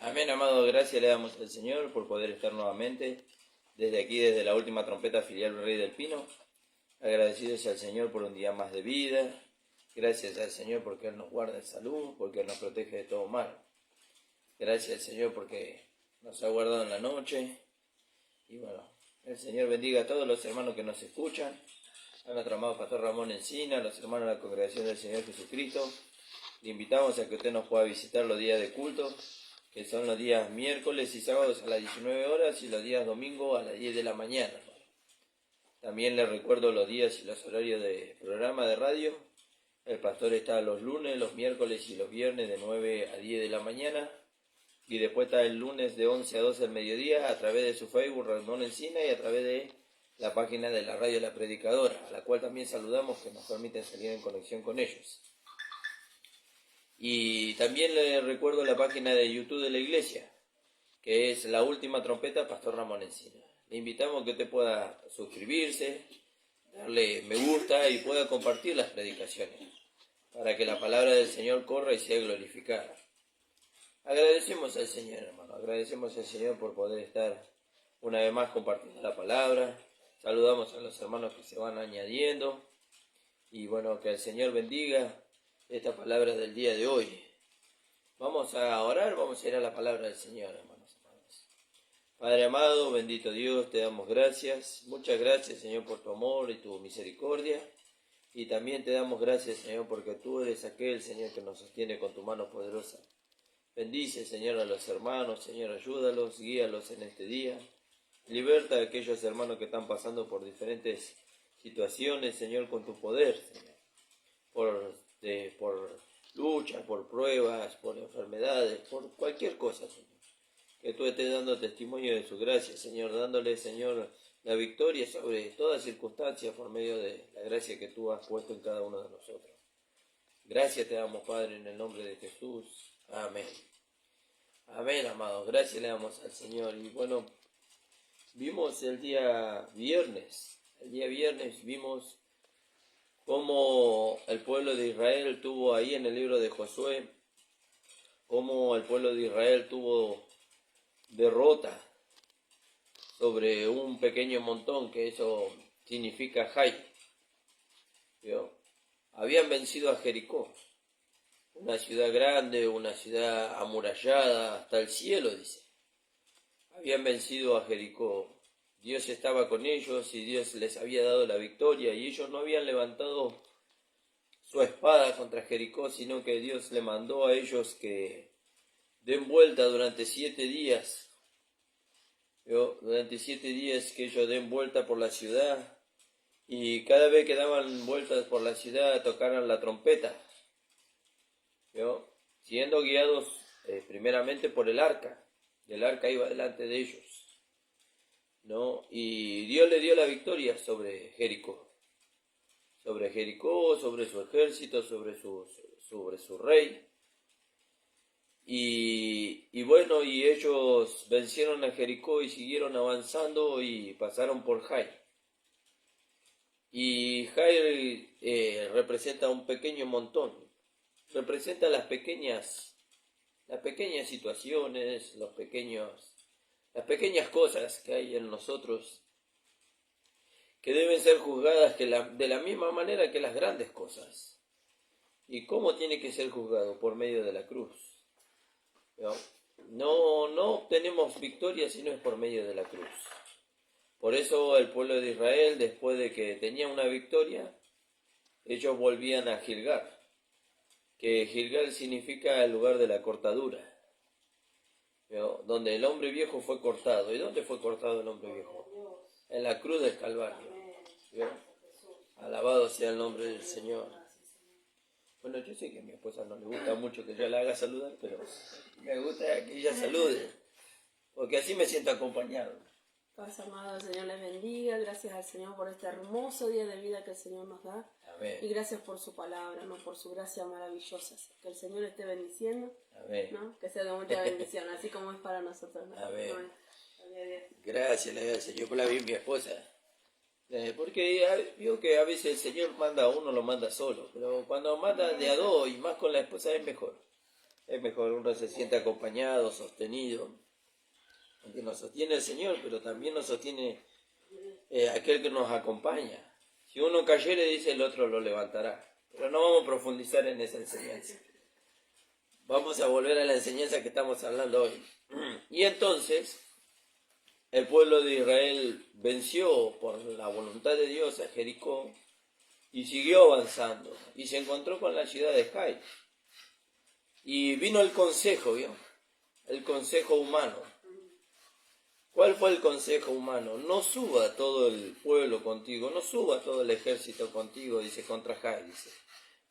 Amén, amado, gracias le damos al Señor por poder estar nuevamente desde aquí, desde la última trompeta filial Rey del Pino. Agradecidos al Señor por un día más de vida. Gracias al Señor porque Él nos guarda en salud, porque Él nos protege de todo mal. Gracias al Señor porque nos ha guardado en la noche. Y bueno, el Señor bendiga a todos los hermanos que nos escuchan, a nuestro amado Pastor Ramón Encina, a los hermanos de la Congregación del Señor Jesucristo. Le invitamos a que usted nos pueda visitar los días de culto, que son los días miércoles y sábados a las 19 horas y los días domingos a las 10 de la mañana. También les recuerdo los días y los horarios de programa de radio. El pastor está los lunes, los miércoles y los viernes de 9 a 10 de la mañana. Y después está el lunes de 11 a 12 del mediodía a través de su Facebook Ramón Encina y a través de la página de la radio La Predicadora, a la cual también saludamos, que nos permiten salir en conexión con ellos. Y también les recuerdo la página de YouTube de la iglesia, que es La Última Trompeta Pastor Ramón Encina. Le invitamos a que usted pueda suscribirse, darle me gusta y pueda compartir las predicaciones, para que la palabra del Señor corra y sea glorificada. Agradecemos al Señor, hermano, agradecemos al Señor por poder estar una vez más compartiendo la palabra. Saludamos a los hermanos que se van añadiendo. Y bueno, que el Señor bendiga esta palabra del día de hoy. Vamos a orar, vamos a ir a la palabra del Señor, hermanos. Padre amado, bendito Dios, te damos gracias. Muchas gracias, Señor, por tu amor y tu misericordia. Y también te damos gracias, Señor, porque tú eres aquel, Señor, que nos sostiene con tu mano poderosa. Bendice, Señor, a los hermanos, Señor, ayúdalos, guíalos en este día. Liberta a aquellos hermanos que están pasando por diferentes situaciones, Señor, con tu poder, Señor. Por luchas, por pruebas, por enfermedades, por cualquier cosa, Señor. Que tú estés dando testimonio de su gracia, Señor, dándole, Señor, la victoria sobre toda circunstancia por medio de la gracia que tú has puesto en cada uno de nosotros. Gracias te damos, Padre, en el nombre de Jesús. Amén. Amén, amados. Gracias le damos al Señor. Y bueno, vimos el día viernes vimos cómo el pueblo de Israel tuvo ahí en el libro de Josué, cómo el pueblo de Israel tuvo derrota sobre un pequeño montón, que eso significa Jai. Habían vencido a Jericó, una ciudad grande, una ciudad amurallada hasta el cielo, dice. Habían vencido a Jericó. Dios estaba con ellos y Dios les había dado la victoria, y ellos no habían levantado su espada contra Jericó, sino que Dios le mandó a ellos que den vuelta durante 7 días. Durante 7 días que ellos den vuelta por la ciudad, y cada vez que daban vueltas por la ciudad tocaran la trompeta, siendo guiados primeramente por el arca. El arca iba delante de ellos, y Dios le dio la victoria sobre Jericó, sobre su ejército, sobre su rey. Y bueno, y ellos vencieron a Jericó y siguieron avanzando y pasaron por Jai. Y Jai representa un pequeño montón, representa las pequeñas situaciones, las pequeñas cosas que hay en nosotros, que deben ser juzgadas de la misma manera que las grandes cosas. ¿Y cómo tiene que ser juzgado? Por medio de la cruz. No obtenemos victoria si no es por medio de la cruz. Por eso el pueblo de Israel, después de que tenía una victoria, ellos volvían a Gilgal, que Gilgal significa el lugar de la cortadura, donde el hombre viejo fue cortado. ¿Y dónde fue cortado el hombre viejo? En la cruz del Calvario. Alabado sea el nombre del Señor. Bueno, yo sé que a mi esposa no le gusta mucho que yo la haga saludar, pero me gusta que ella salude, porque así me siento acompañado. Paz, amado, el Señor les bendiga. Gracias al Señor por este hermoso día de vida que el Señor nos da. Amén. Y gracias por su palabra, por su gracia maravillosa. Que el Señor esté bendiciendo. Amén. Que sea de mucha bendición, así como es para nosotros. Amén. Amén. Gracias, le doy al Señor por la vida de mi esposa. Porque veo que a veces el Señor manda a uno, lo manda solo. Pero cuando manda de a dos y más con la esposa es mejor. Es mejor, uno se siente acompañado, sostenido, porque nos sostiene el Señor, pero también nos sostiene aquel que nos acompaña. Si uno cayere, dice, el otro lo levantará. Pero no vamos a profundizar en esa enseñanza. Vamos a volver a la enseñanza que estamos hablando hoy. Y entonces, el pueblo de Israel venció por la voluntad de Dios a Jericó y siguió avanzando. Y se encontró con la ciudad de Jai. Y vino el consejo, ¿vio? El consejo humano. ¿Cuál fue el consejo humano? No suba todo el pueblo contigo, no suba todo el ejército contigo, dice, contra Jai, dice.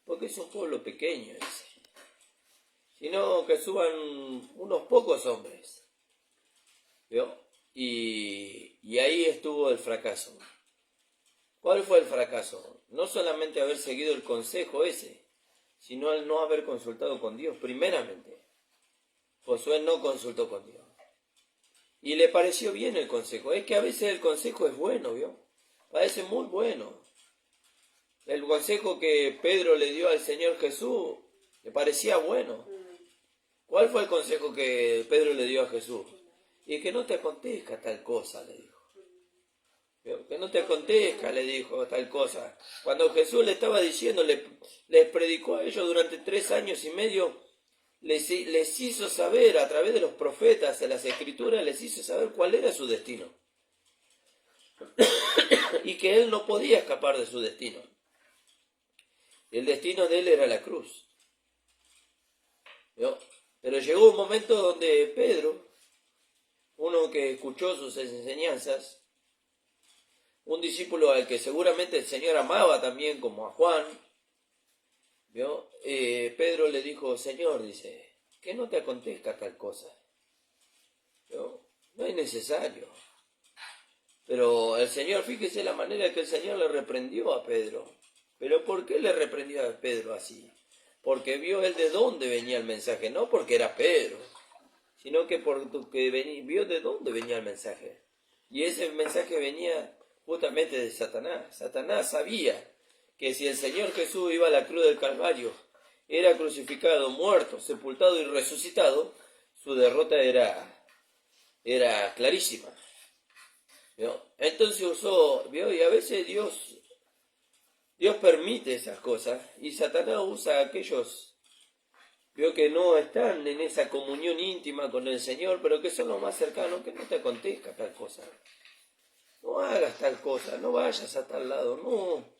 Porque es un pueblo pequeño, dice. Sino que suban unos pocos hombres. ¿Vio? Y ahí estuvo el fracaso. ¿Cuál fue el fracaso? No solamente haber seguido el consejo ese, sino el no haber consultado con Dios primeramente. Josué no consultó con Dios. Y le pareció bien el consejo. Es que a veces el consejo es bueno, ¿vio? Parece muy bueno. El consejo que Pedro le dio al Señor Jesús le parecía bueno. ¿Cuál fue el consejo que Pedro le dio a Jesús? Y que no te acontezca tal cosa, le dijo. ¿Vio? Que no te acontezca, le dijo, tal cosa. Cuando Jesús le estaba diciendo, les predicó a ellos durante 3 años y medio, les hizo saber a través de los profetas, de las escrituras, les hizo saber cuál era su destino. Y que él no podía escapar de su destino. El destino de él era la cruz. ¿Vio? Pero llegó un momento donde Pedro, uno que escuchó sus enseñanzas, un discípulo al que seguramente el Señor amaba también como a Juan, ¿vio? Pedro le dijo, Señor, dice, que no te acontezca tal cosa. ¿Vio? No es necesario. Pero el Señor, fíjese la manera que el Señor le reprendió a Pedro. ¿Pero por qué le reprendió a Pedro así? Porque vio él de dónde venía el mensaje, no porque era Pedro, sino que porque vio de dónde venía el mensaje. Y ese mensaje venía justamente de Satanás. Satanás sabía que si el Señor Jesús iba a la cruz del Calvario, era crucificado, muerto, sepultado y resucitado, su derrota era clarísima. ¿Vio? Entonces usó, ¿vio? Y a veces Dios permite esas cosas y Satanás usa a aquellos, ¿vio? Que no están en esa comunión íntima con el Señor, pero que son los más cercanos, que no te acontezca tal cosa. No hagas tal cosa, no vayas a tal lado, no.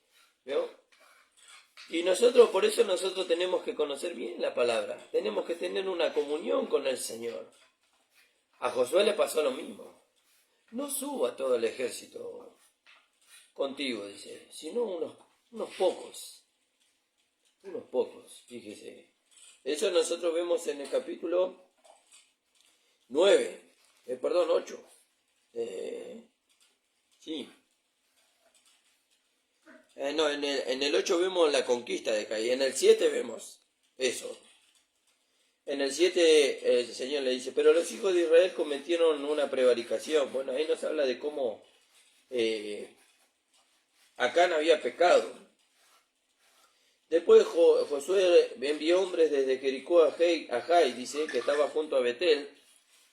¿Vio? Y por eso nosotros tenemos que conocer bien la palabra, tenemos que tener una comunión con el Señor. A Josué le pasó lo mismo. No suba todo el ejército contigo, dice, sino unos pocos, fíjese. Eso nosotros vemos en el capítulo 8. Sí. No, en el 8 vemos la conquista de Jai, en el 7 vemos eso. En el 7 el Señor le dice, pero los hijos de Israel cometieron una prevaricación. Bueno, ahí nos habla de cómo Acán había pecado. Después Josué envió hombres desde Jericó a Jai, dice, que estaba junto a Betel,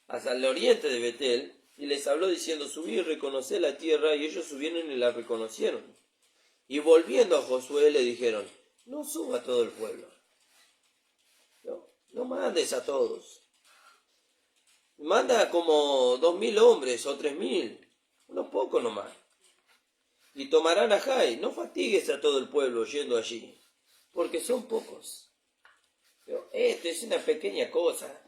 hasta el oriente de Betel, y les habló diciendo, subí y reconocí la tierra, y ellos subieron y la reconocieron. Y volviendo a Josué le dijeron, no suba todo el pueblo. No mandes a todos. Manda como 2.000 hombres o 3.000, unos pocos nomás. Y tomarán a Jai. No fatigues a todo el pueblo yendo allí, porque son pocos. Esto es una pequeña cosa.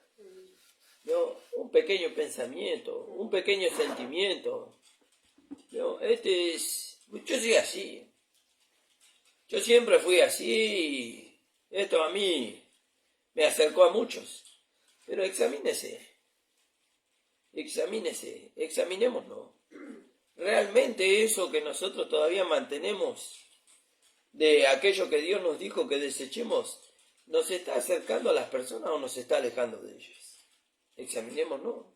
Un pequeño pensamiento, un pequeño sentimiento. Yo soy así. Yo siempre fui así. Esto a mí me acercó a muchos. Pero examinémonos. Realmente eso que nosotros todavía mantenemos de aquello que Dios nos dijo que desechemos, ¿nos está acercando a las personas o nos está alejando de ellas? Examinémonos.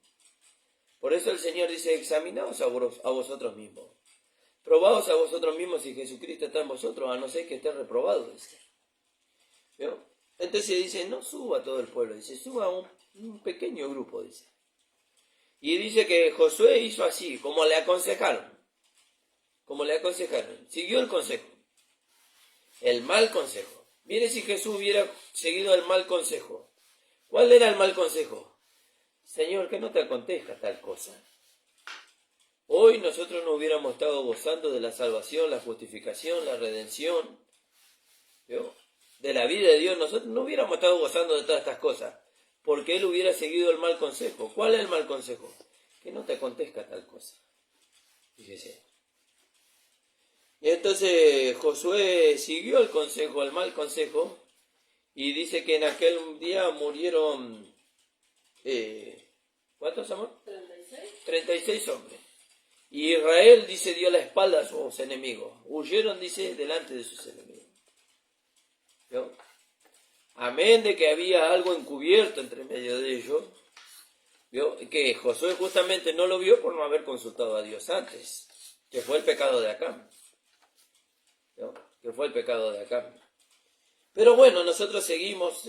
Por eso el Señor dice, examinaos a vosotros mismos. Probaos a vosotros mismos si Jesucristo está en vosotros, a no ser que esté reprobado. ¿Vio? Entonces dice, no suba todo el pueblo, dice, suba un pequeño grupo, dice. Y dice que Josué hizo así, como le aconsejaron. Como le aconsejaron. Siguió el consejo. El mal consejo. Mire si Jesús hubiera seguido el mal consejo. ¿Cuál era el mal consejo? Señor, que no te acontezca tal cosa. Hoy nosotros no hubiéramos estado gozando de la salvación, la justificación, la redención, ¿vio? De la vida de Dios. Nosotros no hubiéramos estado gozando de todas estas cosas, porque Él hubiera seguido el mal consejo. ¿Cuál es el mal consejo? Que no te acontezca tal cosa. Fíjese. Y entonces Josué siguió el consejo, el mal consejo, y dice que en aquel día murieron, ¿cuántos, amor? 36. 36 hombres. Y Israel, dice, dio la espalda a sus enemigos. Huyeron, dice, delante de sus enemigos. ¿Vio? Amén de que había algo encubierto entre medio de ellos. ¿Vio? Que Josué justamente no lo vio por no haber consultado a Dios antes. Que fue el pecado de Acán. ¿No? Que fue el pecado de Acán. Pero bueno, nosotros seguimos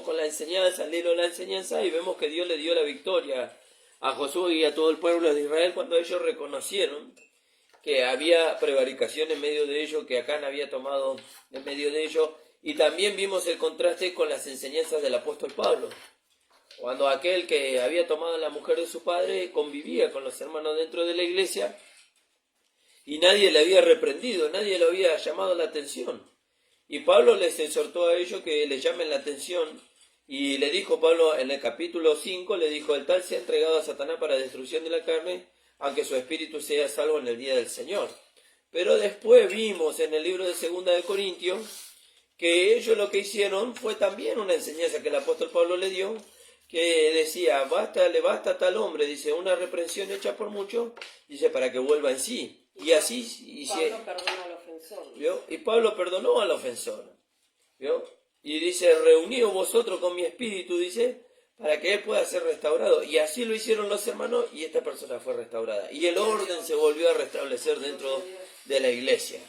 con la enseñanza, al hilo de la enseñanza, y vemos que Dios le dio la victoria a Josué y a todo el pueblo de Israel cuando ellos reconocieron que había prevaricación en medio de ellos, que Acán había tomado en medio de ellos, y también vimos el contraste con las enseñanzas del apóstol Pablo, cuando aquel que había tomado a la mujer de su padre convivía con los hermanos dentro de la iglesia, y nadie le había reprendido, nadie le había llamado la atención. Y Pablo les exhortó a ellos que le llamen la atención. Y le dijo Pablo en el capítulo 5, le dijo, el tal se ha entregado a Satanás para destrucción de la carne, aunque su espíritu sea salvo en el día del Señor. Pero después vimos en el libro de 2 de Corintios que ellos lo que hicieron fue también una enseñanza que el apóstol Pablo le dio, que decía, le basta a tal hombre, dice, una reprensión hecha por muchos, dice, para que vuelva en sí. Y así Pablo perdonó al ofensor. ¿vio? Y Pablo perdonó al ofensor. ¿Vio? Y dice, reuníos vosotros con mi espíritu, dice, para que él pueda ser restaurado. Y así lo hicieron los hermanos y esta persona fue restaurada. Y el orden se volvió a restablecer dentro de la iglesia.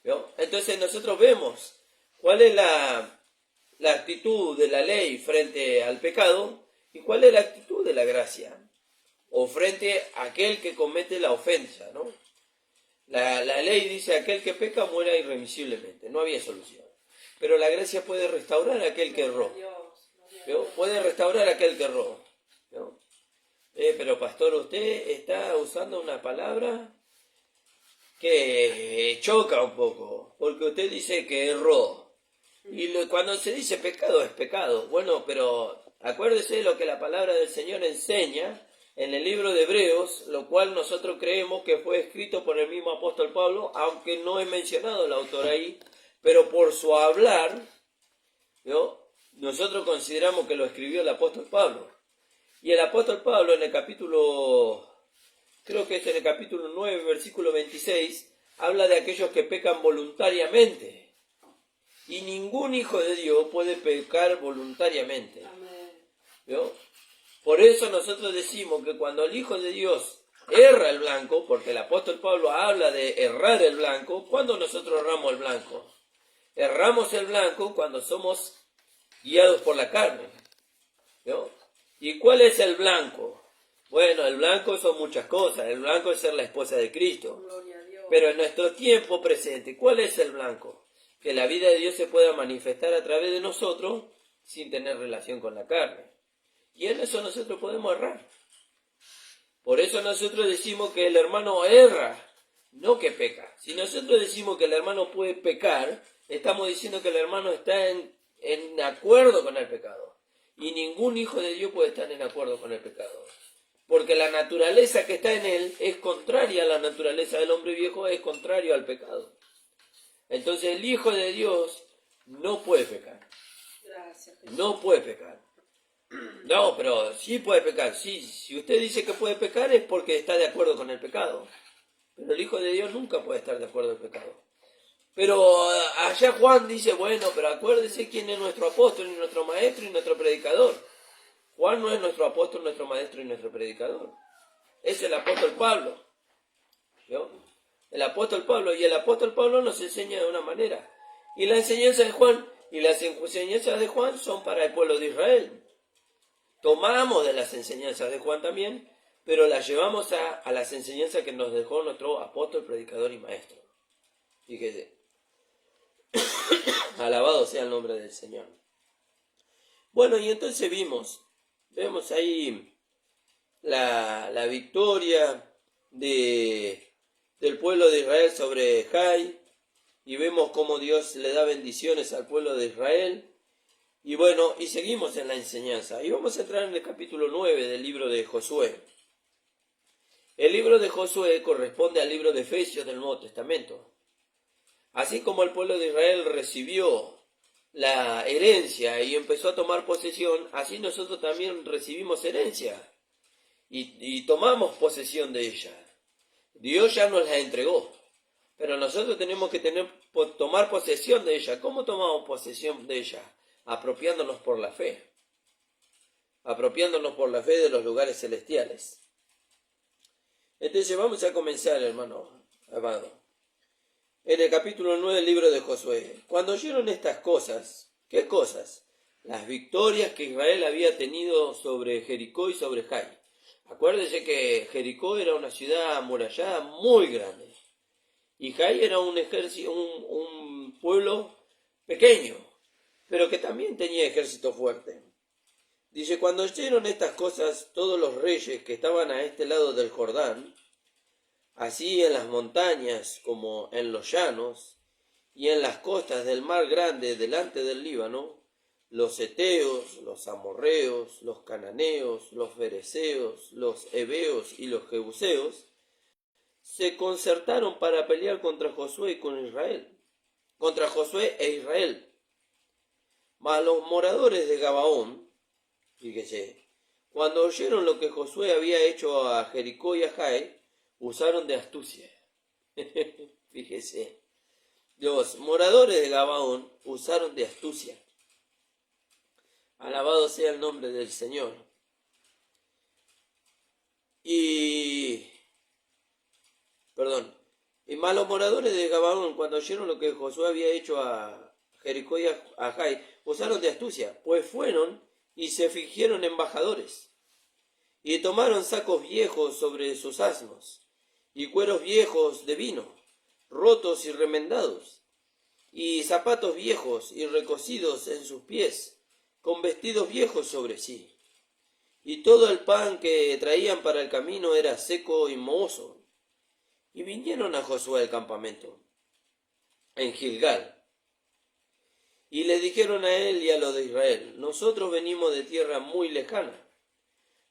¿Vio? Entonces nosotros vemos cuál es la actitud de la ley frente al pecado y cuál es la actitud de la gracia. O frente a aquel que comete la ofensa, ¿no? La ley dice, aquel que peca muera irremisiblemente, no había solución. Pero la gracia puede restaurar a aquel que erró. ¿Vio? Puede restaurar a aquel que erró. ¿Vio? Pero pastor, usted está usando una palabra que choca un poco, porque usted dice que erró. Y cuando se dice pecado es pecado. Bueno, pero acuérdese lo que la palabra del Señor enseña en el libro de Hebreos, lo cual nosotros creemos que fue escrito por el mismo apóstol Pablo, aunque no he mencionado el autor ahí, pero por su hablar, ¿no? Nosotros consideramos que lo escribió el apóstol Pablo. Y el apóstol Pablo en el capítulo, creo que es en el capítulo 9, versículo 26, habla de aquellos que pecan voluntariamente. Y ningún hijo de Dios puede pecar voluntariamente. ¿No? Por eso nosotros decimos que cuando el Hijo de Dios erra el blanco, porque el apóstol Pablo habla de errar el blanco, ¿cuándo nosotros erramos el blanco? Erramos el blanco cuando somos guiados por la carne, ¿no? ¿Y cuál es el blanco? Bueno, el blanco son muchas cosas. El blanco es ser la esposa de Cristo. Pero en nuestro tiempo presente, ¿cuál es el blanco? Que la vida de Dios se pueda manifestar a través de nosotros sin tener relación con la carne. Y en eso nosotros podemos errar. Por eso nosotros decimos que el hermano erra, no que peca. Si nosotros decimos que el hermano puede pecar, estamos diciendo que el hermano está en acuerdo con el pecado. Y ningún hijo de Dios puede estar en acuerdo con el pecado. Porque la naturaleza que está en él es contraria a la naturaleza del hombre viejo, es contrario al pecado. Entonces el Hijo de Dios no puede pecar. No puede pecar. No, pero sí puede pecar. Sí, si usted dice que puede pecar es porque está de acuerdo con el pecado. Pero el Hijo de Dios nunca puede estar de acuerdo con el pecado. Pero allá Juan dice, bueno, pero acuérdese quién es nuestro apóstol y nuestro maestro y nuestro predicador. Juan no es nuestro apóstol, nuestro maestro y nuestro predicador. Es el apóstol Pablo. ¿Vio? El apóstol Pablo. Y el apóstol Pablo nos enseña de una manera. Y la enseñanza de Juan Y las enseñanzas de Juan son para el pueblo de Israel. Tomamos de las enseñanzas de Juan también, pero las llevamos a las enseñanzas que nos dejó nuestro apóstol, predicador y maestro. Fíjese. Alabado sea el nombre del Señor. Bueno, y entonces vemos ahí la victoria del pueblo de Israel sobre Jai, y vemos cómo Dios le da bendiciones al pueblo de Israel. Y bueno, y seguimos en la enseñanza. Y vamos a entrar en el capítulo 9 del libro de Josué. El libro de Josué corresponde al libro de Efesios del Nuevo Testamento. Así como el pueblo de Israel recibió la herencia y empezó a tomar posesión, así nosotros también recibimos herencia y tomamos posesión de ella. Dios ya nos la entregó, pero nosotros tenemos que tomar posesión de ella. ¿Cómo tomamos posesión de ella? Apropiándonos por la fe. Apropiándonos por la fe de los lugares celestiales. Entonces vamos a comenzar, hermano amado. En el capítulo 9 del libro de Josué. Cuando oyeron estas cosas, ¿qué cosas? Las victorias que Israel había tenido sobre Jericó y sobre Jai. Acuérdense que Jericó era una ciudad amurallada muy grande. Y Jai era un pueblo pequeño, pero que también tenía ejército fuerte. Dice, cuando oyeron estas cosas, todos los reyes que estaban a este lado del Jordán, así en las montañas como en los llanos, y en las costas del mar grande delante del Líbano, los heteos, los amorreos, los cananeos, los fereceos, los heveos y los jebuseos, se concertaron para pelear contra Josué e Israel. Mas los moradores de Gabaón, fíjese, cuando oyeron lo que Josué había hecho a Jericó y a Jai, usaron de astucia. Fíjese, los moradores de Gabaón usaron de astucia. Alabado sea el nombre del Señor. Y más los moradores de Gabaón, cuando oyeron lo que Josué había hecho a Jericó y a Jai, usaron de astucia, pues fueron y se fingieron embajadores, y tomaron sacos viejos sobre sus asnos, y cueros viejos de vino, rotos y remendados, y zapatos viejos y recocidos en sus pies, con vestidos viejos sobre sí. Y todo el pan que traían para el camino era seco y mohoso. Y vinieron a Josué al campamento, en Gilgal, y le dijeron a él y a los de Israel, nosotros venimos de tierra muy lejana,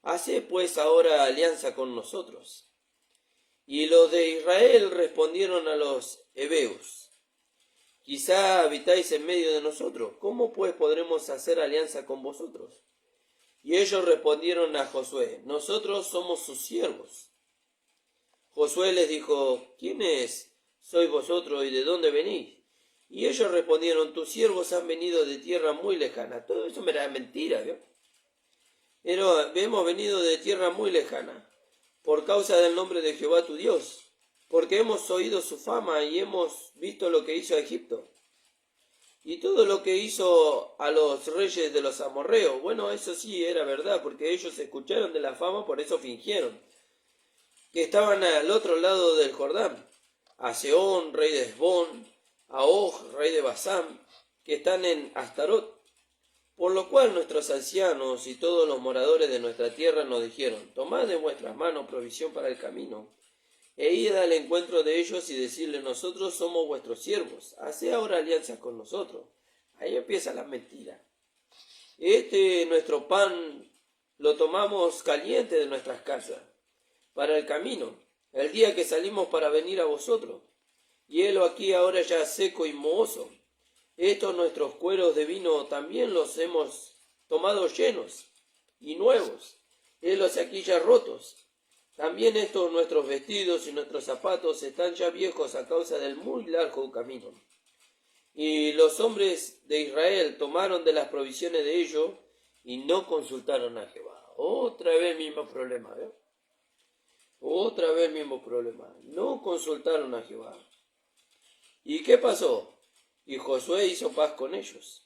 haced pues ahora alianza con nosotros. Y los de Israel respondieron a los heveos, quizá habitáis en medio de nosotros, ¿cómo pues podremos hacer alianza con vosotros? Y ellos respondieron a Josué, nosotros somos sus siervos. Josué les dijo, ¿quiénes sois vosotros y de dónde venís? Y ellos respondieron, tus siervos han venido de tierra muy lejana. Todo eso era mentira, ¿vio? Pero hemos venido de tierra muy lejana, por causa del nombre de Jehová tu Dios, porque hemos oído su fama y hemos visto lo que hizo a Egipto. Y todo lo que hizo a los reyes de los amorreos, bueno, eso sí era verdad, porque ellos escucharon de la fama, por eso fingieron que estaban al otro lado del Jordán, a Sehón, rey de Hesbón, a Og, rey de Basán, que están en Astarot. Por lo cual nuestros ancianos y todos los moradores de nuestra tierra nos dijeron, tomad de vuestras manos provisión para el camino, e id al encuentro de ellos y decirles, nosotros somos vuestros siervos, haced ahora alianza con nosotros. Ahí empieza la mentira. Nuestro pan lo tomamos caliente de nuestras casas, para el camino, el día que salimos para venir a vosotros. Y helo aquí ahora ya seco y mohoso. Estos nuestros cueros de vino también los hemos tomado llenos y nuevos. Helos aquí ya rotos. También estos nuestros vestidos y nuestros zapatos están ya viejos a causa del muy largo camino. Y los hombres de Israel tomaron de las provisiones de ellos y no consultaron a Jehová. Otra vez el mismo problema, ¿eh? Otra vez el mismo problema. No consultaron a Jehová. ¿Y qué pasó? Y Josué hizo paz con ellos.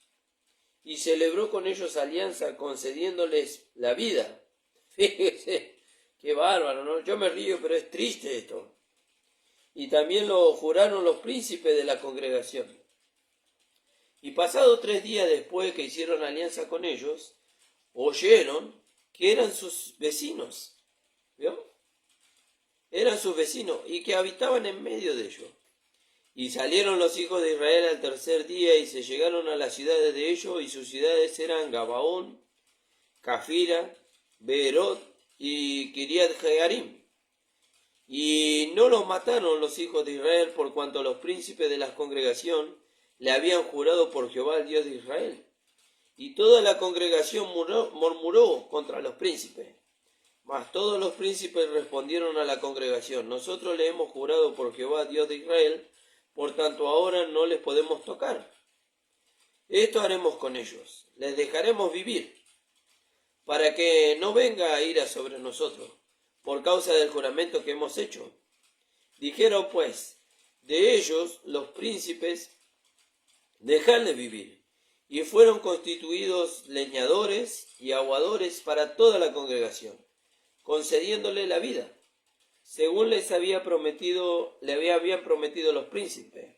y celebró con ellos alianza concediéndoles la vida. Fíjese, qué bárbaro, ¿no? Yo me río, pero es triste esto. Y también lo juraron los príncipes de la congregación. Y pasado 3 días después que hicieron alianza con ellos, oyeron que eran sus vecinos, ¿vio? Eran sus vecinos y que habitaban en medio de ellos. Y salieron los hijos de Israel al tercer día y se llegaron a las ciudades de ellos, y sus ciudades eran Gabaón, Cafira, Beerot y Kiriat Jearim. Y no los mataron los hijos de Israel, por cuanto los príncipes de la congregación le habían jurado por Jehová, el Dios de Israel. Y toda la congregación murmuró contra los príncipes. Mas todos los príncipes respondieron a la congregación: nosotros le hemos jurado por Jehová, Dios de Israel, por tanto ahora no les podemos tocar. Esto haremos con ellos: les dejaremos vivir, para que no venga ira sobre nosotros, por causa del juramento que hemos hecho. Dijeron pues de ellos los príncipes: dejadles vivir. Y fueron constituidos leñadores y aguadores para toda la congregación, concediéndole la vida, según le habían prometido los príncipes.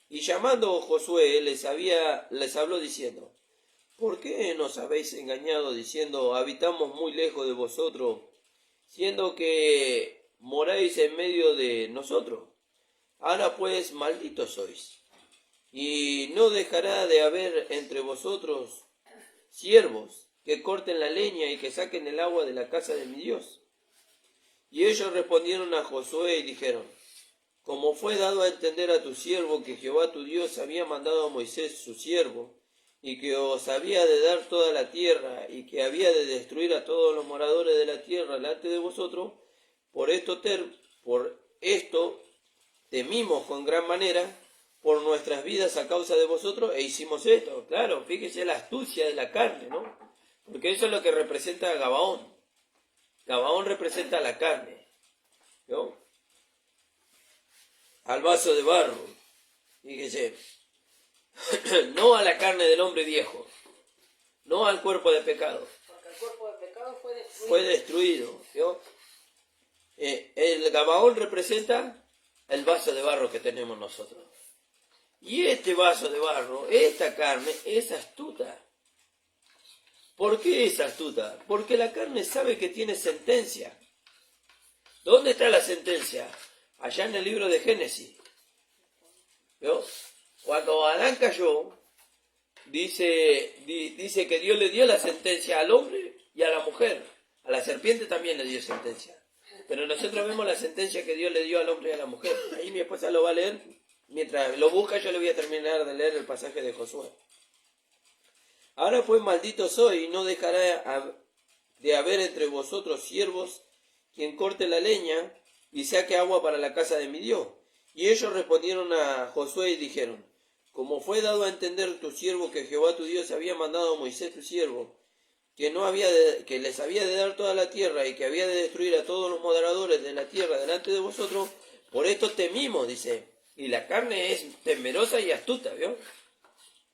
Y llamando Josué les habló diciendo: ¿por qué nos habéis engañado diciendo: habitamos muy lejos de vosotros, siendo que moráis en medio de nosotros? Ahora pues malditos sois, y no dejará de haber entre vosotros siervos que corten la leña y que saquen el agua de la casa de mi Dios. Y ellos respondieron a Josué y dijeron: como fue dado a entender a tu siervo que Jehová tu Dios había mandado a Moisés su siervo, y que os había de dar toda la tierra, y que había de destruir a todos los moradores de la tierra delante de vosotros, por esto temimos con gran manera por nuestras vidas a causa de vosotros, e hicimos esto. Claro, fíjese la astucia de la carne, ¿no? Porque eso es lo que representa a Gabaón. Gabaón representa la carne, ¿no? Al vaso de barro, fíjese, no a la carne del hombre viejo, no al cuerpo de pecado. Porque el cuerpo de pecado fue destruido, ¿no? El Gabaón representa el vaso de barro que tenemos nosotros. Y este vaso de barro, esta carne, es astuta. ¿Por qué es astuta? Porque la carne sabe que tiene sentencia. ¿Dónde está la sentencia? Allá en el libro de Génesis. ¿Vio? Cuando Adán cayó, dice que Dios le dio la sentencia al hombre y a la mujer. A la serpiente también le dio sentencia. Pero nosotros vemos la sentencia que Dios le dio al hombre y a la mujer. Ahí mi esposa lo va a leer. Mientras lo busca, yo le voy a terminar de leer el pasaje de Josué. Ahora pues maldito soy, y no dejará de haber entre vosotros siervos quien corte la leña y saque agua para la casa de mi Dios. Y ellos respondieron a Josué y dijeron: como fue dado a entender tu siervo que Jehová tu Dios había mandado a Moisés tu siervo, que les había de dar toda la tierra y que había de destruir a todos los moradores de la tierra delante de vosotros, por esto temimos, dice. Y la carne es temerosa y astuta, ¿vio?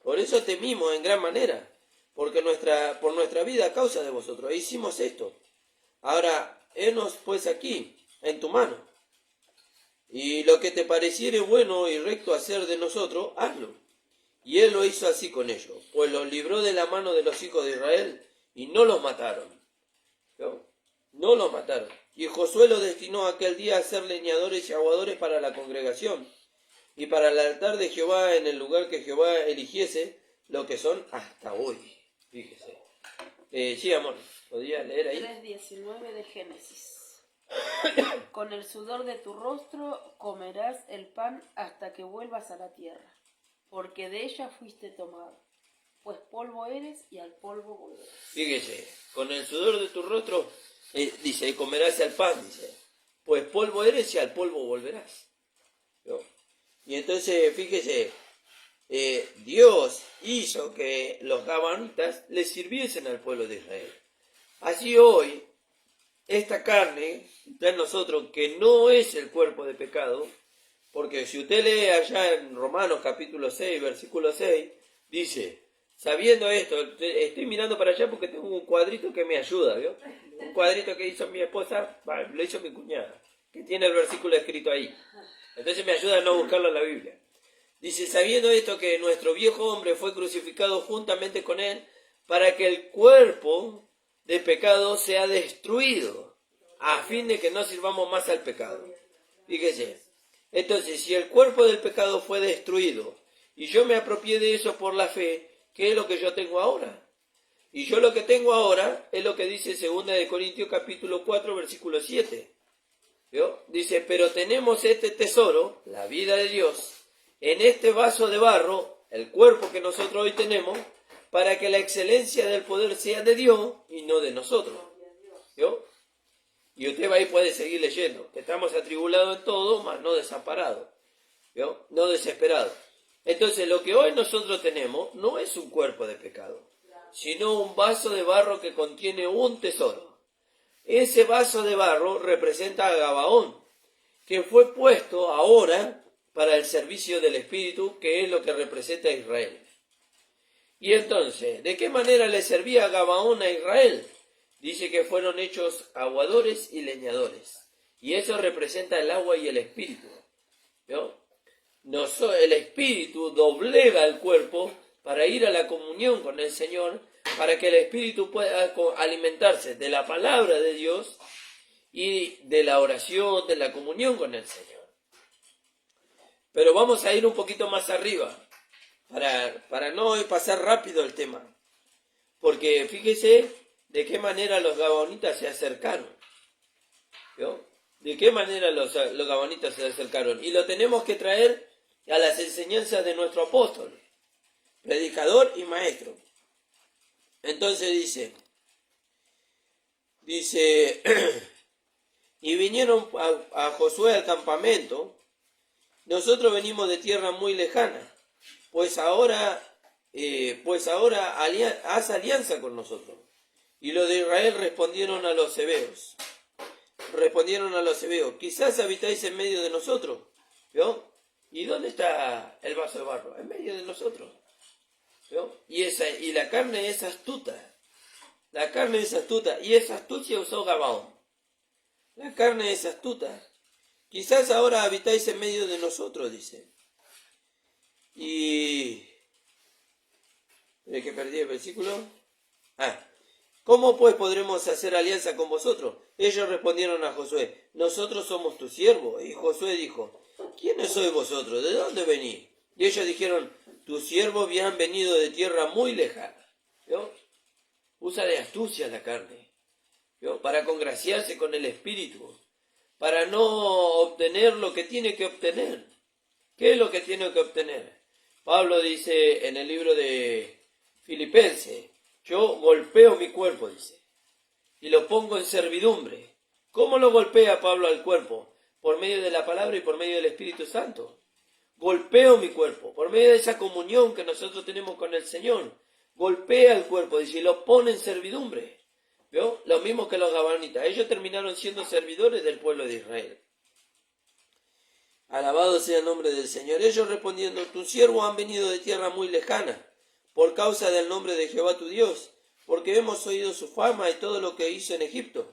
Por eso temimos en gran manera, porque por nuestra vida a causa de vosotros hicimos esto. Ahora, henos pues aquí, en tu mano, y lo que te pareciere bueno y recto hacer de nosotros, hazlo. Y él lo hizo así con ellos, pues los libró de la mano de los hijos de Israel, y no los mataron. ¿Vio? No los mataron. Y Josué los destinó aquel día a ser leñadores y aguadores para la congregación, y para el altar de Jehová en el lugar que Jehová eligiese, lo que son hasta hoy. Fíjese. Sí, amor, ¿podría leer ahí? 3:19 de Génesis. Con el sudor de tu rostro comerás el pan hasta que vuelvas a la tierra, porque de ella fuiste tomado, pues polvo eres y al polvo volverás. Fíjese, con el sudor de tu rostro, dice, comerás el pan, dice, pues polvo eres y al polvo volverás. ¿No? Y entonces, fíjese, Dios hizo que los gabanitas le sirviesen al pueblo de Israel. Así hoy, esta carne está en nosotros, que no es el cuerpo de pecado, porque si usted lee allá en Romanos capítulo 6, versículo 6, dice: sabiendo esto, estoy mirando para allá porque tengo un cuadrito que me ayuda, ¿vio? Un cuadrito que hizo mi esposa, lo hizo mi cuñada, que tiene el versículo escrito ahí. Entonces me ayuda a no buscarlo en la Biblia. Dice, sabiendo esto que nuestro viejo hombre fue crucificado juntamente con él, para que el cuerpo de pecado sea destruido, a fin de que no sirvamos más al pecado. Fíjese, entonces si el cuerpo del pecado fue destruido, y yo me apropié de eso por la fe, ¿qué es lo que yo tengo ahora? Y yo lo que tengo ahora es lo que dice 2 de Corintios capítulo 4, versículo 7. ¿Vio? Dice, pero tenemos este tesoro, la vida de Dios, en este vaso de barro, el cuerpo que nosotros hoy tenemos, para que la excelencia del poder sea de Dios y no de nosotros. ¿Vio? Y usted va ahí puede seguir leyendo, que estamos atribulados en todo, mas no desamparados. ¿Vio? No desesperados. Entonces lo que hoy nosotros tenemos no es un cuerpo de pecado, sino un vaso de barro que contiene un tesoro. Ese vaso de barro representa a Gabaón, que fue puesto ahora para el servicio del Espíritu, que es lo que representa a Israel. Y entonces, ¿de qué manera le servía Gabaón a Israel? Dice que fueron hechos aguadores y leñadores. Y eso representa el agua y el Espíritu. ¿Vio? El Espíritu doblega el cuerpo para ir a la comunión con el Señor, para que el Espíritu pueda alimentarse de la palabra de Dios y de la oración, de la comunión con el Señor. Pero vamos a ir un poquito más arriba, para no pasar rápido el tema. Porque fíjese de qué manera los gabaonitas se acercaron. ¿Vio? De qué manera los gabaonitas se acercaron. Y lo tenemos que traer a las enseñanzas de nuestro apóstol, predicador y maestro. Entonces dice, y vinieron a Josué al campamento. Nosotros venimos de tierra muy lejana, pues ahora haz alianza con nosotros. Y los de Israel respondieron a los hebeos, quizás habitáis en medio de nosotros. ¿Vio? ¿Y dónde está el vaso de barro? En medio de nosotros. ¿Vio? Y la carne es astuta. Y esa astucia usó Gabaón. La carne es astuta. Quizás ahora habitáis en medio de nosotros, dice. Y... ¿De que perdí el versículo? ¿Cómo pues podremos hacer alianza con vosotros? Ellos respondieron a Josué, nosotros somos tu siervo. Y Josué dijo, ¿quiénes sois vosotros? ¿De dónde venís? Y ellos dijeron, tus siervos habían venido de tierra muy lejana. ¿Vio? Usa de astucia la carne, ¿vio? Para congraciarse con el Espíritu, para no obtener lo que tiene que obtener. ¿Qué es lo que tiene que obtener? Pablo dice en el libro de Filipenses, yo golpeo mi cuerpo, dice, y lo pongo en servidumbre. ¿Cómo lo golpea Pablo al cuerpo? Por medio de la palabra y por medio del Espíritu Santo. Golpeo mi cuerpo, por medio de esa comunión que nosotros tenemos con el Señor. Golpea el cuerpo, dice, y lo pone en servidumbre. ¿Vio? Lo mismo que los gabaonitas. Ellos terminaron siendo servidores del pueblo de Israel. Alabado sea el nombre del Señor. Ellos respondiendo, tus siervos han venido de tierra muy lejana, por causa del nombre de Jehová tu Dios, porque hemos oído su fama y todo lo que hizo en Egipto,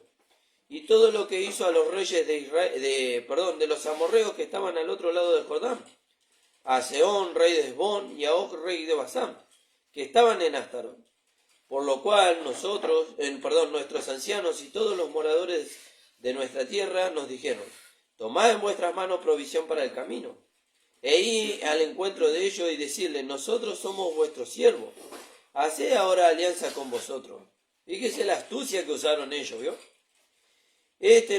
y todo lo que hizo a los reyes de Israel, de los amorreos que estaban al otro lado del Jordán, a Sehón, rey de Hesbón, y a Og, rey de Basán, que estaban en Astarón. Por lo cual nuestros ancianos y todos los moradores de nuestra tierra nos dijeron, tomad en vuestras manos provisión para el camino, e id al encuentro de ellos y decirles, nosotros somos vuestros siervos, haced ahora alianza con vosotros. Fíjese la astucia que usaron ellos, ¿vio?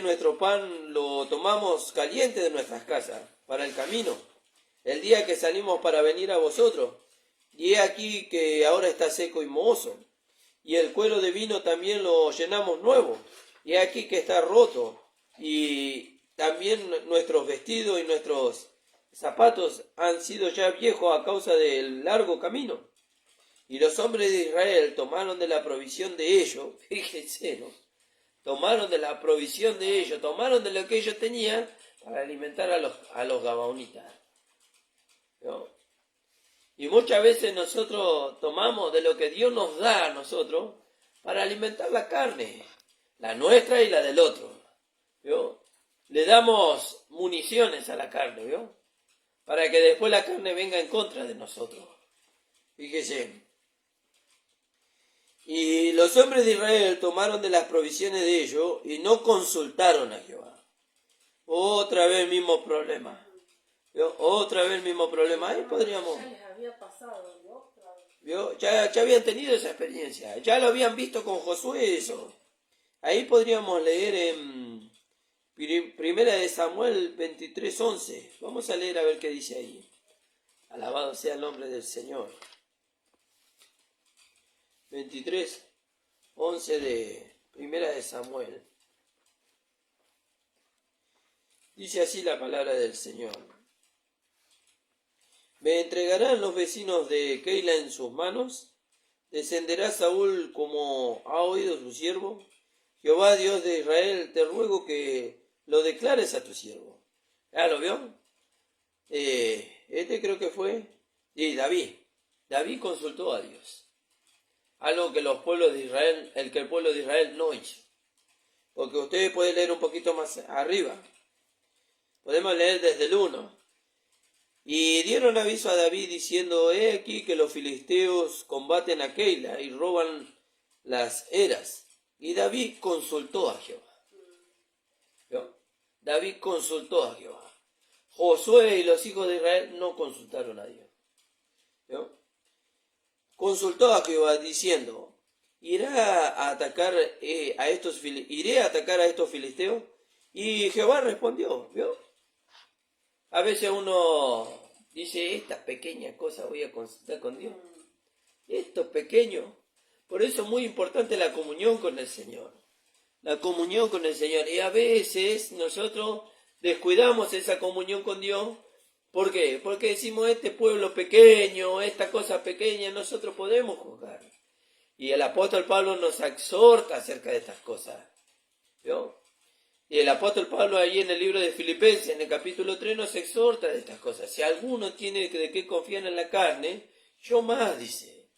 Nuestro pan lo tomamos caliente de nuestras casas, para el camino, el día que salimos para venir a vosotros, y he aquí que ahora está seco y mohoso, y el cuero de vino también lo llenamos nuevo, y he aquí que está roto, y también nuestros vestidos y nuestros zapatos han sido ya viejos a causa del largo camino. Y los hombres de Israel tomaron de la provisión de ellos, fíjense, ¿no? Tomaron de la provisión de ellos, tomaron de lo que ellos tenían para alimentar a los gabaonitas, ¿no? Y muchas veces nosotros tomamos de lo que Dios nos da a nosotros para alimentar la carne, la nuestra y la del otro. ¿Vio? Le damos municiones a la carne, ¿vio? Para que después la carne venga en contra de nosotros. Fíjese. Y los hombres de Israel tomaron de las provisiones de ellos y no consultaron a Jehová. Otra vez el mismo problema. ¿Vio? Otra vez el mismo problema. Ahí podríamos... Ya les había pasado, ¿no? ¿Vio? Ya habían tenido esa experiencia. Ya lo habían visto con Josué eso. Ahí podríamos leer en Primera de Samuel 23:11. Vamos a leer a ver qué dice ahí. Alabado sea el nombre del Señor. 23:11 de Primera de Samuel. Dice así la palabra del Señor. Me entregarán los vecinos de Keila en sus manos. Descenderá Saúl como ha oído su siervo. Jehová Dios de Israel, te ruego que lo declares a tu siervo. ¿Ya lo vio? Creo que fue David. David consultó a Dios. Algo que el pueblo de Israel no hizo. Porque ustedes pueden leer un poquito más arriba. Podemos leer desde el 1. Y dieron aviso a David diciendo, he aquí que los filisteos combaten a Keila y roban las eras. Y David consultó a Jehová. ¿Vio? David consultó a Jehová. Josué y los hijos de Israel no consultaron a Dios. ¿Vio? Consultó a Jehová diciendo, iré a atacar a estos filisteos. Y Jehová respondió, ¿vio? A veces uno dice, esta pequeña cosa voy a consultar con Dios. Esto es pequeño. Por eso es muy importante la comunión con el Señor. La comunión con el Señor. Y a veces nosotros descuidamos esa comunión con Dios. ¿Por qué? Porque decimos, este pueblo pequeño, esta cosa pequeña, nosotros podemos juzgar. Y el apóstol Pablo nos exhorta acerca de estas cosas. ¿Vio? Y el apóstol Pablo ahí en el libro de Filipenses, en el capítulo 3, nos exhorta de estas cosas. Si alguno tiene de qué confiar en la carne, yo más, dice.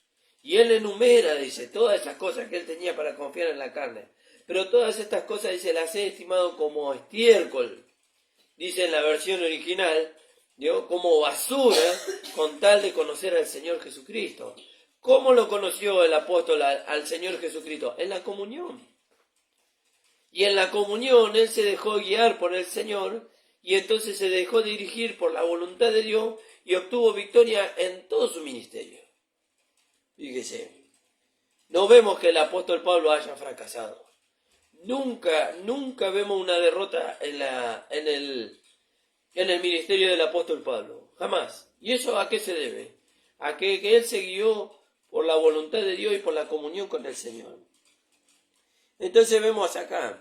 Y él enumera, dice, todas esas cosas que él tenía para confiar en la carne. Pero todas estas cosas, dice, las he estimado como estiércol. Dice en la versión original, ¿no? Como basura, con tal de conocer al Señor Jesucristo. ¿Cómo lo conoció el apóstol al Señor Jesucristo? En la comunión. Y en la comunión él se dejó guiar por el Señor y entonces se dejó dirigir por la voluntad de Dios y obtuvo victoria en todo su ministerio. Fíjese, no vemos que el apóstol Pablo haya fracasado. Nunca vemos una derrota en el ministerio del apóstol Pablo. Jamás. ¿Y eso a qué se debe? A que él se guió por la voluntad de Dios y por la comunión con el Señor. Entonces vemos acá.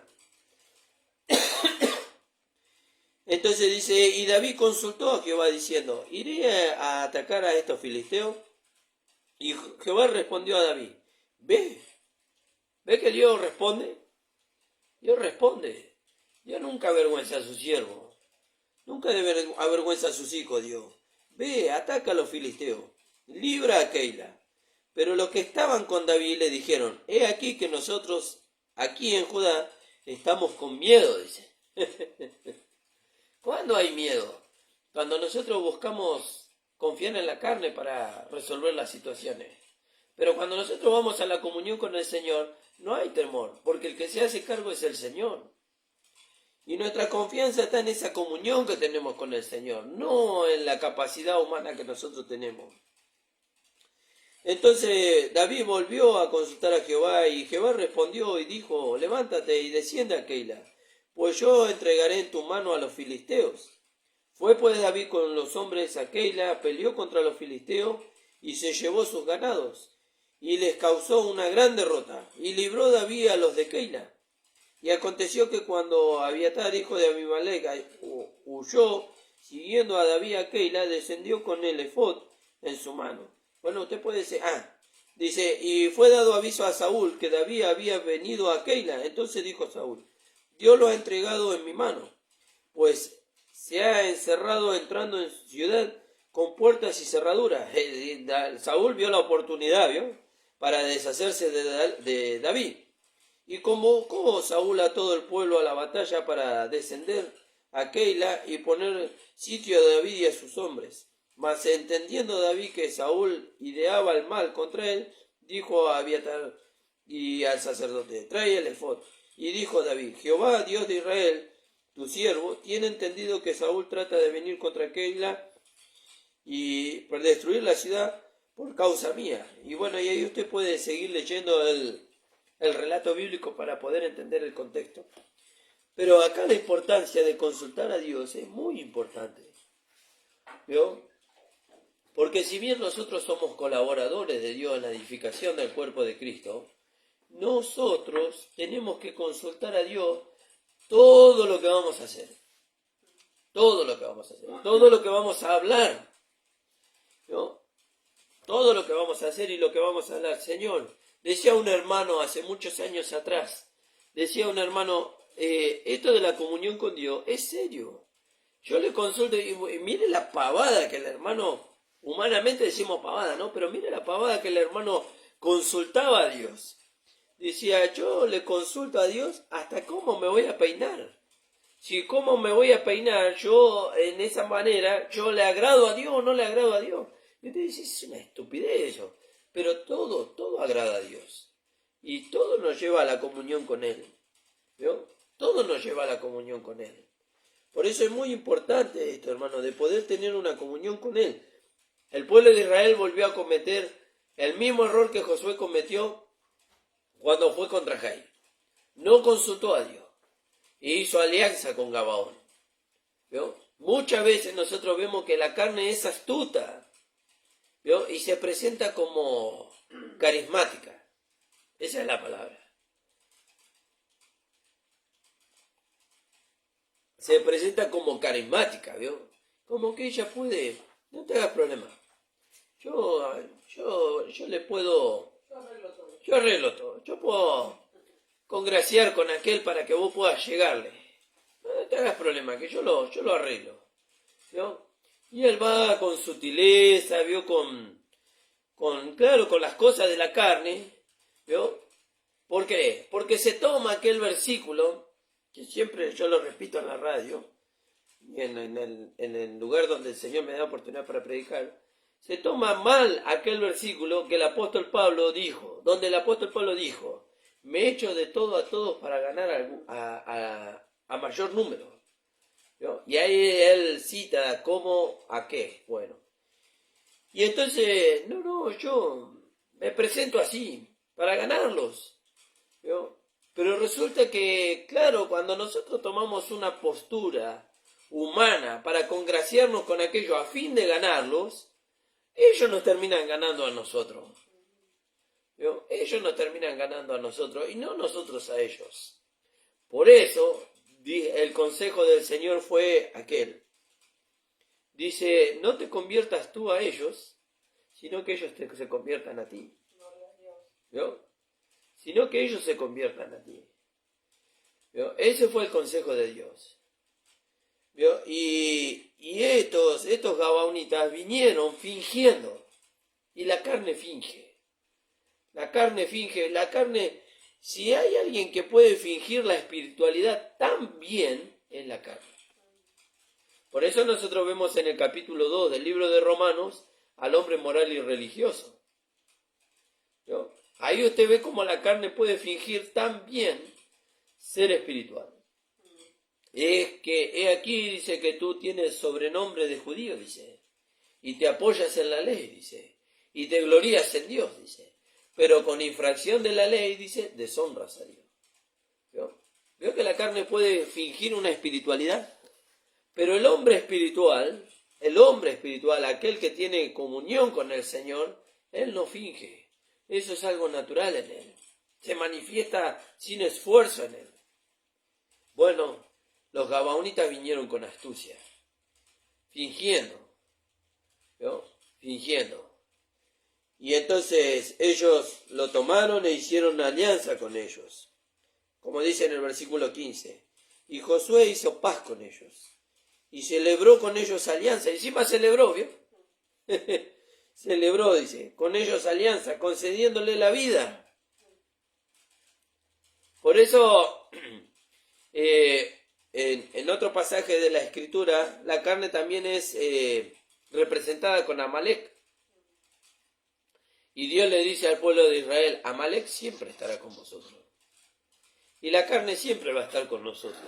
Entonces dice, y David consultó a Jehová diciendo, iré a atacar a estos filisteos. Y Jehová respondió a David, ve que Dios responde. Dios responde. Dios nunca avergüenza a su siervo. Nunca avergüenza a sus hijos, Dios. Ve, ataca a los filisteos. Libra a Keila. Pero los que estaban con David le dijeron, he aquí que nosotros aquí en Judá estamos con miedo, dice. ¿Cuándo hay miedo? Cuando nosotros buscamos confiar en la carne para resolver las situaciones. Pero cuando nosotros vamos a la comunión con el Señor, no hay temor, porque el que se hace cargo es el Señor. Y nuestra confianza está en esa comunión que tenemos con el Señor, no en la capacidad humana que nosotros tenemos. Entonces David volvió a consultar a Jehová y Jehová respondió y dijo, levántate y desciende a Keila, pues yo entregaré en tu mano a los filisteos. Fue pues David con los hombres a Keila, peleó contra los filisteos y se llevó sus ganados y les causó una gran derrota y libró David a los de Keila. Y aconteció que cuando Abiatar, hijo de Abimelech, huyó siguiendo a David a Keila, descendió con el efod en su mano. Bueno, usted puede decir, dice, y fue dado aviso a Saúl que David había venido a Keila. Entonces dijo Saúl, Dios lo ha entregado en mi mano, pues se ha encerrado entrando en su ciudad con puertas y cerraduras. Saúl vio la oportunidad, ¿vio?, para deshacerse de David. Y convocó Saúl a todo el pueblo a la batalla para descender a Keila y poner sitio a David y a sus hombres. Mas entendiendo David que Saúl ideaba el mal contra él, dijo a Abiatar y al sacerdote: trae el efod. Y dijo David: Jehová, Dios de Israel, tu siervo, tiene entendido que Saúl trata de venir contra Keila y por destruir la ciudad por causa mía. Y bueno, y ahí usted puede seguir leyendo el relato bíblico para poder entender el contexto. Pero acá la importancia de consultar a Dios es muy importante, ¿vio? Porque si bien nosotros somos colaboradores de Dios en la edificación del cuerpo de Cristo, nosotros tenemos que consultar a Dios todo lo que vamos a hacer. Todo lo que vamos a hacer. Todo lo que vamos a hablar, ¿no? Todo lo que vamos a hacer y lo que vamos a hablar. Señor, decía un hermano hace muchos años atrás, decía un hermano, esto de la comunión con Dios es serio. Yo le consulto y mire la pavada que el hermano, humanamente decimos pavada, ¿no? Pero mire la pavada que el hermano consultaba a Dios. Decía, yo le consulto a Dios hasta cómo me voy a peinar. Si cómo me voy a peinar, yo en esa manera, yo le agrado a Dios o no le agrado a Dios. Y usted dice, es una estupidez eso. Pero todo agrada a Dios. Y todo nos lleva a la comunión con Él. ¿Vio? Todo nos lleva a la comunión con Él. Por eso es muy importante esto, hermano, de poder tener una comunión con Él. El pueblo de Israel volvió a cometer el mismo error que Josué cometió cuando fue contra Jai. No consultó a Dios e hizo alianza con Gabaón. ¿Vio? Muchas veces nosotros vemos que la carne es astuta, ¿vio?, y se presenta como carismática. Esa es la palabra. Se presenta como carismática, ¿vio? Como que ella puede, no te hagas problema. Yo le puedo, yo arreglo todo. Yo puedo congraciar con aquel para que vos puedas llegarle. No te hagas problema, que yo lo arreglo, ¿vio? Y él va con sutileza, ¿vio? Claro, con las cosas de la carne, ¿vio? ¿Por qué? Porque se toma aquel versículo, que siempre yo lo repito en la radio, y en el lugar donde el Señor me da oportunidad para predicar, se toma mal aquel versículo que el apóstol Pablo dijo, donde el apóstol Pablo dijo, me echo de todo a todos para ganar a mayor número, ¿no? Y ahí él cita cómo, a qué, bueno. Y entonces, yo me presento así, para ganarlos, ¿no? Pero resulta que, claro, cuando nosotros tomamos una postura humana para congraciarnos con aquello a fin de ganarlos, ellos nos terminan ganando a nosotros. ¿Vio? Ellos nos terminan ganando a nosotros y no nosotros a ellos. Por eso el consejo del Señor fue aquel. Dice, no te conviertas tú a ellos, sino que ellos se conviertan a ti. ¿Vio? Sino que ellos se conviertan a ti. ¿Vio? Ese fue el consejo de Dios. ¿Vio? Y estos gabaonitas vinieron fingiendo. Y la carne finge. La carne finge. La carne, si hay alguien que puede fingir la espiritualidad tan bien, es la carne. Por eso nosotros vemos en el capítulo 2 del libro de Romanos al hombre moral y religioso. ¿Vio? Ahí usted ve cómo la carne puede fingir tan bien ser espiritual. Es que aquí dice que tú tienes sobrenombre de judío, dice, y te apoyas en la ley, dice, y te glorías en Dios, dice, pero con infracción de la ley, dice, deshonras a Dios. ¿Vio? ¿Vio que la carne puede fingir una espiritualidad? Pero el hombre espiritual, aquel que tiene comunión con el Señor, él no finge. Eso es algo natural en él. Se manifiesta sin esfuerzo en él. Bueno, los gabaonitas vinieron con astucia, fingiendo, ¿no? Fingiendo. Y entonces ellos lo tomaron e hicieron una alianza con ellos. Como dice en el versículo 15. Y Josué hizo paz con ellos. Y celebró con ellos alianza. Y encima celebró, ¿vio? Celebró, dice, con ellos alianza, concediéndole la vida. Por eso, en otro pasaje de la Escritura, la carne también es representada con Amalek. Y Dios le dice al pueblo de Israel, Amalek siempre estará con vosotros. Y la carne siempre va a estar con nosotros.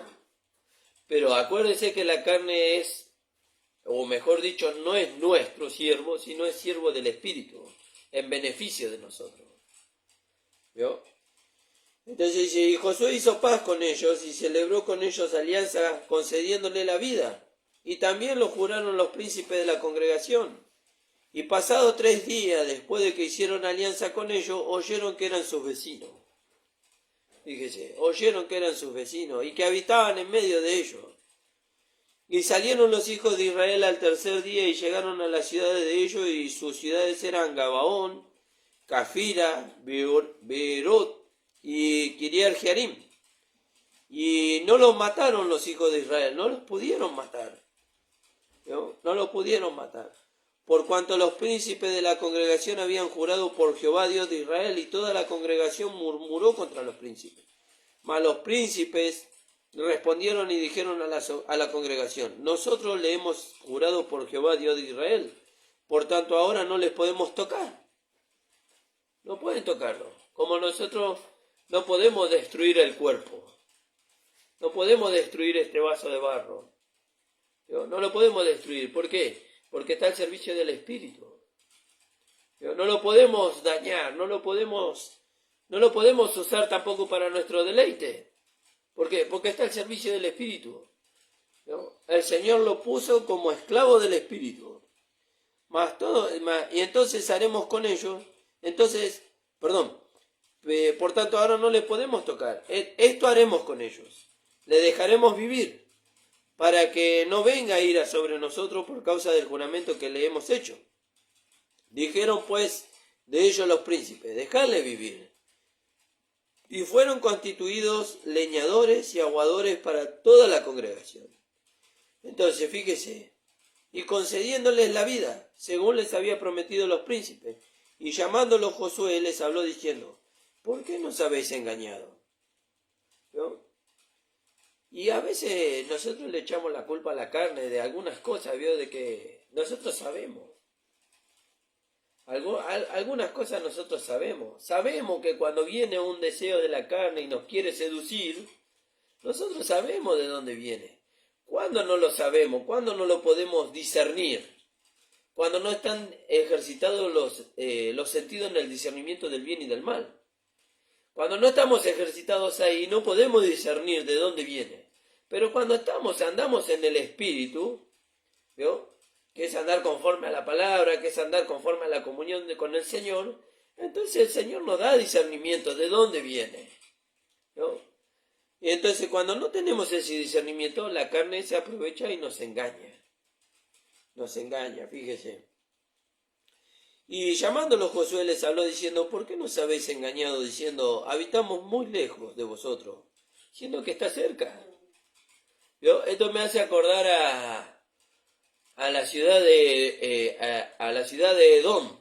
Pero acuérdense que la carne es, o mejor dicho, no es nuestro siervo, sino es siervo del Espíritu, en beneficio de nosotros. ¿Vio? Entonces dice, y Josué hizo paz con ellos y celebró con ellos alianza concediéndole la vida. Y también lo juraron los príncipes de la congregación. Y pasados 3 días después de que hicieron alianza con ellos, oyeron que eran sus vecinos. Fíjese, oyeron que eran sus vecinos y que habitaban en medio de ellos. Y salieron los hijos de Israel al 3er día y llegaron a las ciudades de ellos, y sus ciudades eran Gabaón, Cafira, Beerot y Kiriat Jearim. Y no los mataron los hijos de Israel, no los pudieron matar. No los pudieron matar. Por cuanto los príncipes de la congregación habían jurado por Jehová Dios de Israel, y toda la congregación murmuró contra los príncipes. Mas los príncipes respondieron y dijeron a la congregación, nosotros le hemos jurado por Jehová Dios de Israel, por tanto ahora no les podemos tocar. No pueden tocarlo. Como nosotros no podemos destruir el cuerpo. No podemos destruir este vaso de barro. No lo podemos destruir. ¿Por qué? Porque está al servicio del Espíritu. No lo podemos dañar, no lo podemos usar tampoco para nuestro deleite. ¿Por qué? Porque está al servicio del Espíritu. El Señor lo puso como esclavo del Espíritu. Y entonces haremos con ellos, por tanto ahora no le podemos tocar. Esto haremos con ellos. Le dejaremos vivir, para que no venga ira sobre nosotros por causa del juramento que le hemos hecho. Dijeron pues de ellos los príncipes, dejadle vivir. Y fueron constituidos leñadores y aguadores para toda la congregación. Entonces, fíjese, y concediéndoles la vida, según les había prometido los príncipes, y llamándolos Josué les habló diciendo, ¿por qué nos habéis engañado? ¿No? Y a veces nosotros le echamos la culpa a la carne de algunas cosas, ¿vio? De que nosotros sabemos. Algunas cosas nosotros sabemos. Sabemos que cuando viene un deseo de la carne y nos quiere seducir, nosotros sabemos de dónde viene. ¿Cuándo no lo sabemos? ¿Cuándo no lo podemos discernir? Cuando no están ejercitados los sentidos en el discernimiento del bien y del mal. Cuando no estamos ejercitados ahí, no podemos discernir de dónde viene. Pero cuando andamos en el Espíritu, ¿vio? Que es andar conforme a la palabra, que es andar conforme a la comunión con el Señor, entonces el Señor nos da discernimiento de dónde viene, ¿no? Y entonces cuando no tenemos ese discernimiento, la carne se aprovecha y nos engaña. Nos engaña, fíjese. Y llamándolo Josué les habló diciendo, ¿por qué nos habéis engañado diciendo, habitamos muy lejos de vosotros, siendo que está cerca? ¿Vio? Esto me hace acordar a la ciudad de Edom.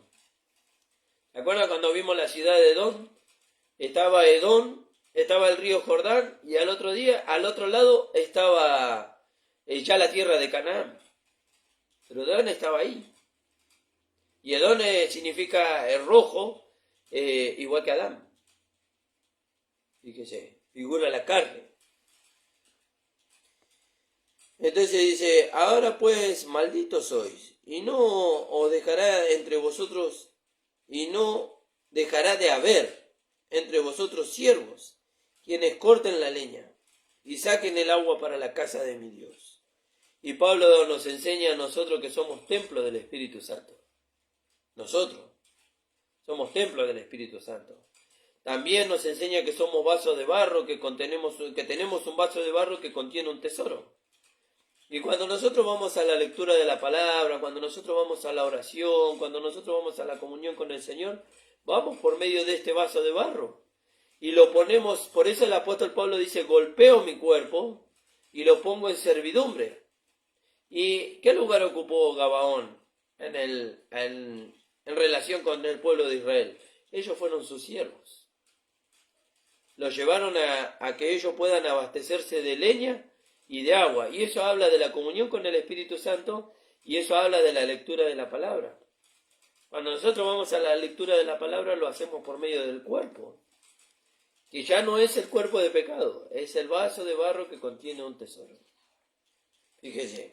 ¿Se acuerdan cuando vimos la ciudad de Edom? Estaba Edom, estaba el río Jordán, y al otro lado estaba ya la tierra de Canaán. Pero Edom estaba ahí. Y Edom significa rojo, igual que Adán. Fíjese, figura la carne. Entonces dice, ahora pues malditos sois, y no os dejará entre vosotros, y no dejará de haber entre vosotros siervos, quienes corten la leña y saquen el agua para la casa de mi Dios. Y Pablo nos enseña a nosotros que somos templo del Espíritu Santo. Nosotros somos templo del Espíritu Santo. También nos enseña que somos vasos de barro, que tenemos un vaso de barro que contiene un tesoro. Y cuando nosotros vamos a la lectura de la palabra, cuando nosotros vamos a la oración, cuando nosotros vamos a la comunión con el Señor, vamos por medio de este vaso de barro. Y lo ponemos, por eso el apóstol Pablo dice, golpeo mi cuerpo y lo pongo en servidumbre. ¿Y qué lugar ocupó Gabaón? en relación con el pueblo de Israel. Ellos fueron sus siervos. Los llevaron a que ellos puedan abastecerse de leña y de agua. Y eso habla de la comunión con el Espíritu Santo y eso habla de la lectura de la palabra. Cuando nosotros vamos a la lectura de la palabra lo hacemos por medio del cuerpo. Que ya no es el cuerpo de pecado, es el vaso de barro que contiene un tesoro. Fíjese.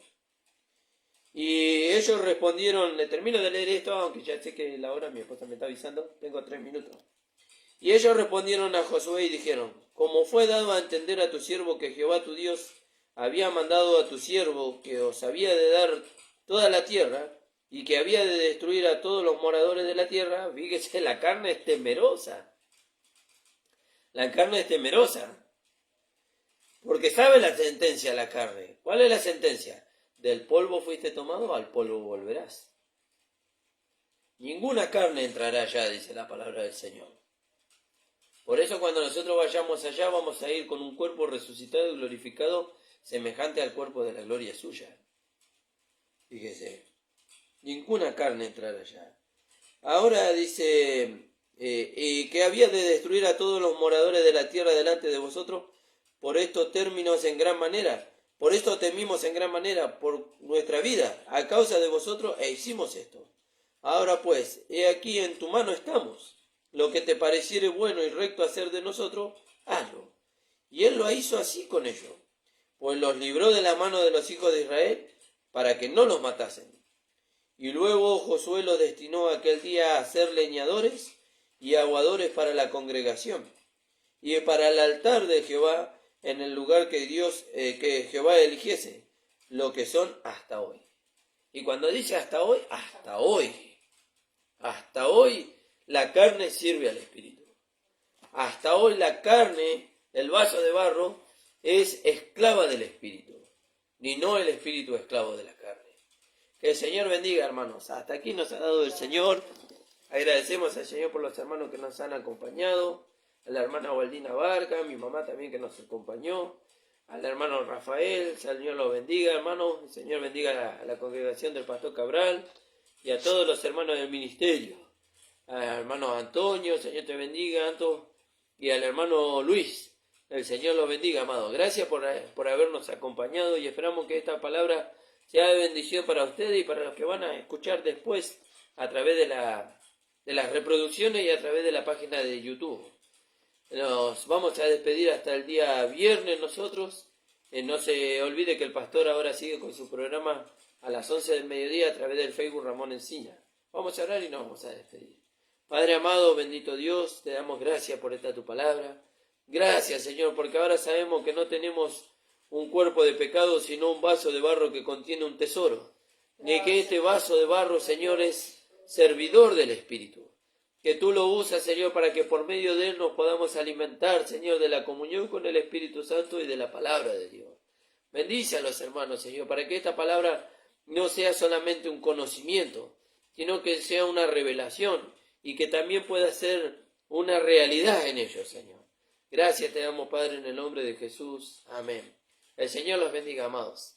Y ellos respondieron, le termino de leer esto, aunque ya sé que la hora mi esposa me está avisando, tengo 3 minutos. Y ellos respondieron a Josué y dijeron, como fue dado a entender a tu siervo que Jehová tu Dios había mandado a tu siervo que os había de dar toda la tierra y que había de destruir a todos los moradores de la tierra, fíjese, la carne es temerosa. La carne es temerosa, porque sabe la sentencia la carne. ¿Cuál es la sentencia? Del polvo fuiste tomado, al polvo volverás. Ninguna carne entrará allá, dice la palabra del Señor. Por eso cuando nosotros vayamos allá vamos a ir con un cuerpo resucitado y glorificado semejante al cuerpo de la gloria suya. Fíjese, ninguna carne entrará allá. Ahora dice... y que había de destruir a todos los moradores de la tierra delante de vosotros, por esto temimos en gran manera, por nuestra vida, a causa de vosotros, e hicimos esto. Ahora pues, he aquí en tu mano estamos, lo que te pareciere bueno y recto hacer de nosotros, hazlo. Y él lo hizo así con ellos, pues los libró de la mano de los hijos de Israel, para que no los matasen. Y luego Josué los destinó aquel día a ser leñadores y aguadores para la congregación, y para el altar de Jehová en el lugar que que Jehová eligiese, lo que son hasta hoy. Y cuando dice hasta hoy, hasta hoy la carne sirve al Espíritu. Hasta hoy la carne, el vaso de barro, es esclava del Espíritu, ni no el Espíritu esclavo de la carne. Que el Señor bendiga, hermanos. Hasta aquí nos ha dado el Señor. Agradecemos al Señor por los hermanos que nos han acompañado, a la hermana Waldina Barca, a mi mamá también que nos acompañó, al hermano Rafael, el Señor los bendiga, hermanos, el Señor bendiga a la congregación del pastor Cabral y a todos los hermanos del ministerio, al hermano Antonio, el Señor te bendiga, Anto, y al hermano Luis, el Señor los bendiga, amado. Gracias por habernos acompañado y esperamos que esta palabra sea de bendición para ustedes y para los que van a escuchar después a través de las reproducciones y a través de la página de YouTube. Nos vamos a despedir hasta el día viernes nosotros. No se olvide que el pastor ahora sigue con su programa a las 11 del mediodía a través del Facebook Ramón Encina. Vamos a orar y nos vamos a despedir. Padre amado, bendito Dios, te damos gracias por esta tu palabra. Gracias, Señor, porque ahora sabemos que no tenemos un cuerpo de pecado, sino un vaso de barro que contiene un tesoro. Ni que este vaso de barro, Señor, es servidor del Espíritu. Que tú lo usas, Señor, para que por medio de él nos podamos alimentar, Señor, de la comunión con el Espíritu Santo y de la palabra de Dios. Bendice a los hermanos, Señor, para que esta palabra no sea solamente un conocimiento, sino que sea una revelación y que también pueda ser una realidad en ellos, Señor. Gracias te damos, Padre, en el nombre de Jesús. Amén. El Señor los bendiga, amados.